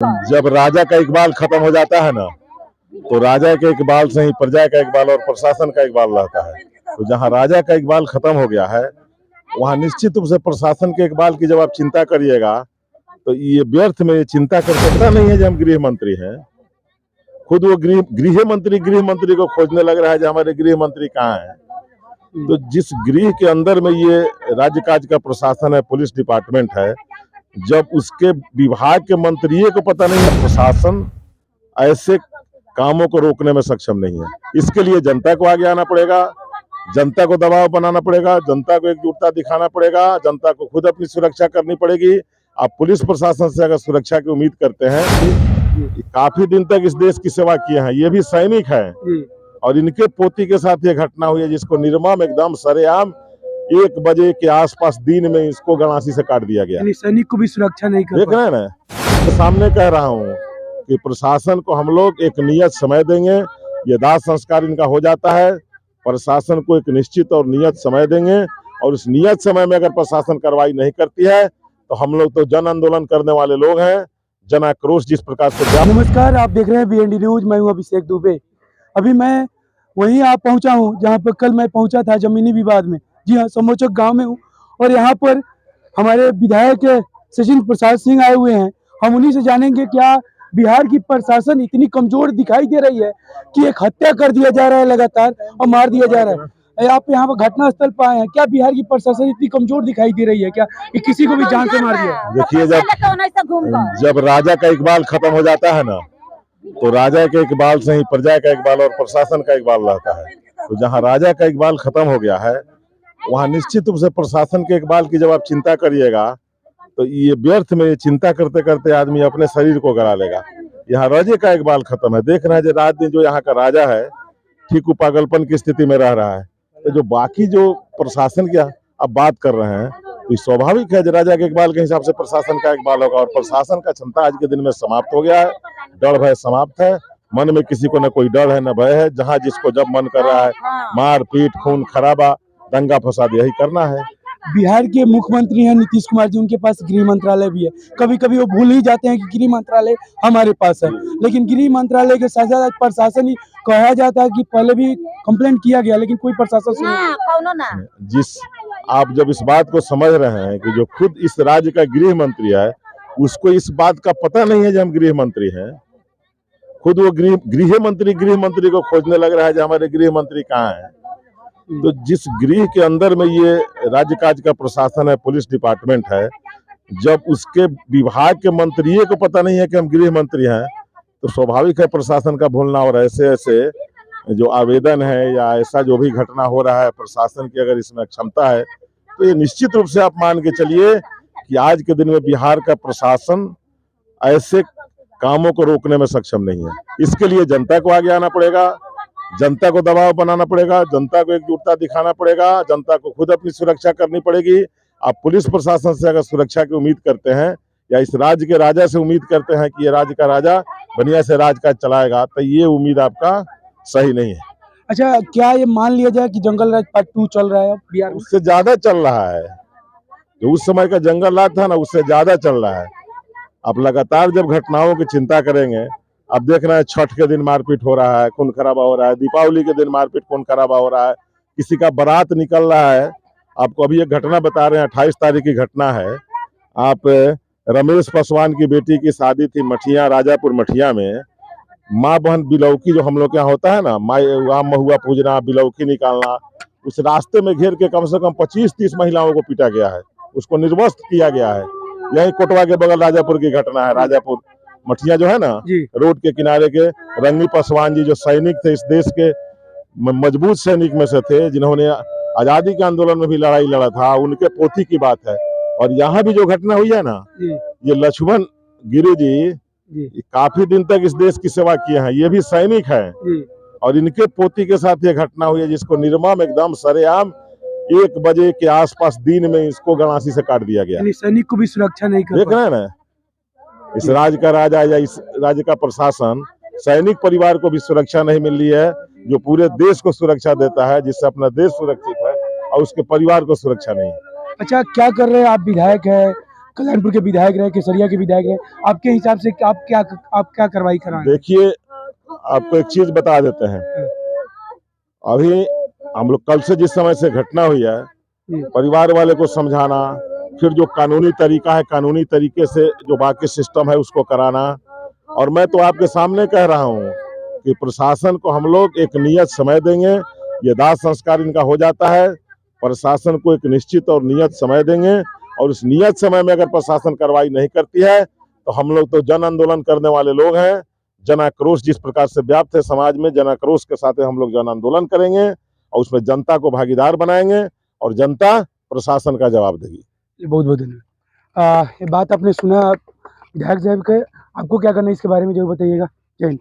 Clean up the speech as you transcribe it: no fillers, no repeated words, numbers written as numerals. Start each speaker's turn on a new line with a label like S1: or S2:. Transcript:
S1: जब राजा का इकबाल खत्म हो जाता है ना, तो राजा के इकबाल से ही प्रजा का इकबाल और प्रशासन का इकबाल रहता है। तो जहां राजा का इकबाल खत्म हो गया है, वहां निश्चित रूप से प्रशासन के इकबाल की जब आप चिंता करिएगा, तो ये व्यर्थ में चिंता कर सकता नहीं है। जो हम गृह मंत्री हैं, खुद वो गृह मंत्री को खोजने लग रहा है जो हमारे गृह मंत्री कहाँ है। तो जिस गृह के अंदर में ये राज्य काज का प्रशासन है, पुलिस डिपार्टमेंट है, जब उसके विभाग के मंत्री को पता नहीं है, प्रशासन ऐसे कामों को रोकने में सक्षम नहीं है। इसके लिए जनता को आगे आना पड़ेगा, जनता को दबाव बनाना पड़ेगा, जनता को एकजुटता दिखाना पड़ेगा, जनता को खुद अपनी सुरक्षा करनी पड़ेगी। आप पुलिस प्रशासन से अगर सुरक्षा की उम्मीद करते हैं, काफी दिन तक इस देश की सेवा किए हैं, ये भी सैनिक हैं, और इनके पोती के साथ ये घटना हुई है जिसको निर्मम एकदम सरेआम 1 बजे के आसपास दिन में इसको गणासी से काट दिया गया।
S2: सैनिक को भी सुरक्षा नहीं कर
S1: देख रहे हैं ना, तो सामने कह रहा हूँ कि प्रशासन को हम लोग एक नियत समय देंगे। ये दाह संस्कार इनका हो जाता है, प्रशासन को एक निश्चित और नियत समय देंगे, और उस नियत समय में अगर प्रशासन कार्रवाई नहीं करती है तो हम लोग तो जन आंदोलन करने वाले लोग हैं। जन आक्रोश जिस प्रकार से।
S2: नमस्कार, आप देख रहे हैं BND न्यूज। मैं हूं अभिषेक दुबे। अभी मैं वहीं आप पहुंचा हूं जहां पर कल मैं पहुंचा था जमीनी विवाद में। जी हाँ, समोचक गांव में हूं, और यहाँ पर हमारे विधायक सचिन प्रसाद सिंह आए हुए हैं। हम उन्हीं से जानेंगे क्या बिहार की प्रशासन इतनी कमजोर दिखाई दे रही है कि एक हत्या कर दिया जा रहा है लगातार और मार दिया जा रहा है। आप यहाँ पर घटना स्थल पर आए हैं, क्या बिहार की प्रशासन इतनी कमजोर दिखाई दे रही है क्या कि किसी को भी जान से मार दिया?
S1: देखिए, जब राजा का इकबाल खत्म हो जाता है ना, तो राजा के इकबाल से ही प्रजा का इकबाल और प्रशासन का इकबाल रहता है। तो जहां राजा का इकबाल खत्म हो गया है, वहां निश्चित रूप से प्रशासन के इकबाल की जब आप चिंता करिएगा, तो ये व्यर्थ में चिंता करते करते आदमी अपने शरीर को गला लेगा। यहाँ राजे का इकबाल खत्म है। देख रहे हैं रात दिन जो यहाँ का राजा है, ठीक पागलपन की स्थिति में रह रहा है। तो जो बाकी जो प्रशासन की आप बात कर रहे हैं, तो स्वाभाविक है राजा के इकबाल के हिसाब से प्रशासन का इकबाल होगा, और प्रशासन का क्षमता आज के दिन में समाप्त हो गया है। डर भय समाप्त है, मन में किसी को न कोई डर है न भय है। जहां जिसको जब मन कर रहा है, मार पीट खून खराबा दंगा फसाद यही करना है।
S2: बिहार के मुख्यमंत्री हैं नीतीश कुमार जी, उनके पास गृह मंत्रालय भी है। कभी कभी वो भूल ही जाते हैं कि गृह मंत्रालय हमारे पास है, लेकिन गृह मंत्रालय के साथ साथ प्रशासन ही कहा जाता है कि पहले भी कंप्लेंट किया गया, लेकिन कोई प्रशासन
S1: जिस आप जब इस बात को समझ रहे हैं कि जो खुद इस राज्य का गृह मंत्री है, उसको इस बात का पता नहीं है जो हम गृह मंत्री हैं। खुद वो गृह मंत्री को खोजने लग रहा है जो हमारे गृह मंत्री कहाँ है। तो जिस गृह के अंदर में ये राज्य काज का प्रशासन है, पुलिस डिपार्टमेंट है, जब उसके विभाग के मंत्री को पता नहीं है कि हम गृह मंत्री हैं, तो स्वाभाविक है प्रशासन का भूलना। और ऐसे ऐसे जो आवेदन है या ऐसा जो भी घटना हो रहा है, प्रशासन की अगर इसमें क्षमता है, तो ये निश्चित रूप से आप मान के चलिए कि आज के दिन में बिहार का प्रशासन ऐसे कामों को रोकने में सक्षम नहीं है। इसके लिए जनता को आगे आना पड़ेगा, जनता को दबाव बनाना पड़ेगा, जनता को एकजुटता दिखाना पड़ेगा, जनता को खुद अपनी सुरक्षा करनी पड़ेगी। आप पुलिस प्रशासन से अगर सुरक्षा की उम्मीद करते हैं, या इस राज्य के राजा से उम्मीद करते हैं कि ये राज्य का राजा बढ़िया से राज काज चलाएगा, तो ये उम्मीद आपका सही नहीं है।
S2: अच्छा, क्या ये मान लिया जाए कि जंगल राज पार्ट 2 चल रहा है बिहार में?
S1: उससे ज्यादा चल रहा है। जो उस समय का जंगल राज था ना, उससे ज्यादा चल रहा है। आप लगातार जब घटनाओं की चिंता करेंगे, अब देख रहे हैं छठ के दिन मारपीट हो रहा है, खून खराबा हो रहा है, दीपावली के दिन मारपीट खून खराबा हो रहा है, किसी का बारात निकल रहा है। आपको अभी एक घटना बता रहे हैं, 28 तारीख की घटना है। आप रमेश पासवान की बेटी की शादी थी मठिया, राजापुर मठिया में। माँ बहन बिलौकी जो हम लोग के यहाँ होता है ना, वहाँ महुआ पूजना, बिलौकी निकालना, उस रास्ते में घेर के कम से कम 25-30 महिलाओं को पीटा गया है, उसको निर्वस्त्र किया गया है। यही कोटवा के बगल राजापुर की घटना है। राजापुर मठिया जो है ना, रोड के किनारे के रंगी पासवान जी जो सैनिक थे, इस देश के मजबूत सैनिक में से थे, जिन्होंने आजादी के आंदोलन में भी लड़ाई लड़ा था, उनके पोती की बात है। और यहाँ भी जो घटना हुई है ना, ये लक्ष्मण गिरी जी काफी दिन तक इस देश की सेवा किए हैं, ये भी सैनिक हैं, और इनके पोती के साथ ये घटना हुई है जिसको निर्मम एकदम सरेआम 1 बजे के आसपास दिन में इसको गणासी से काट दिया गया।
S2: सैनिक को भी सुरक्षा नहीं कर।
S1: देख रहे हैं ना, इस राज्य का राजा या इस राज्य का प्रशासन, सैनिक परिवार को भी सुरक्षा नहीं मिल रही है, जो पूरे देश को सुरक्षा देता है, जिससे अपना देश सुरक्षित है, और उसके परिवार को सुरक्षा नहीं है।
S2: अच्छा, क्या कर रहे हैं आप? विधायक है, कल्याणपुर के विधायक रहे, केसरिया के विधायक रहे, आपके हिसाब से आप क्या कार्रवाई कराएंगे?
S1: देखिए, आपको एक चीज बता देते हैं। अभी हम लोग कल से जिस समय से घटना हुई है, परिवार वाले को समझाना, फिर जो कानूनी तरीका है कानूनी तरीके से जो बाकी सिस्टम है उसको कराना। और मैं तो आपके सामने कह रहा हूँ कि प्रशासन को हम लोग एक नियत समय देंगे। ये दाह संस्कार इनका हो जाता है, प्रशासन को एक निश्चित और नियत समय देंगे, और उस नियत समय में अगर प्रशासन कार्रवाई नहीं करती है तो हम लोग तो जन आंदोलन करने वाले लोग हैं। जन आक्रोश जिस प्रकार से व्याप्त है समाज में, जन आक्रोश के साथ हम लोग जन आंदोलन करेंगे और उसमें जनता को भागीदार बनाएंगे और जनता प्रशासन का जवाब देगी।
S2: बहुत बहुत धन्यवाद। ये बात आपने सुना विधायक साहब के, आपको क्या करना है इसके बारे में जरूर बताइएगा। जय हिंद।